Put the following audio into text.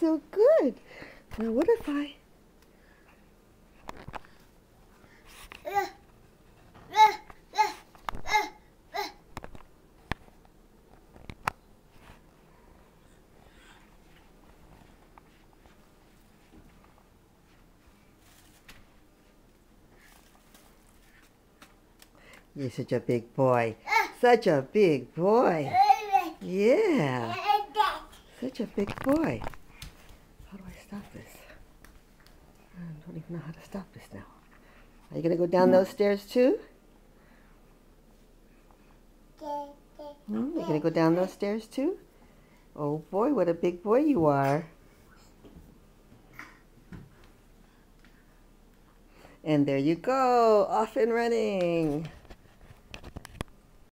so good. Now what if I... You're such a big boy. Such a big boy. Yeah. Such a big boy. How do I stop this? I don't even know how to stop this now. Are you going to go down those stairs too? You're going to go down those stairs too? Oh boy, what a big boy you are. And there you go, off and running.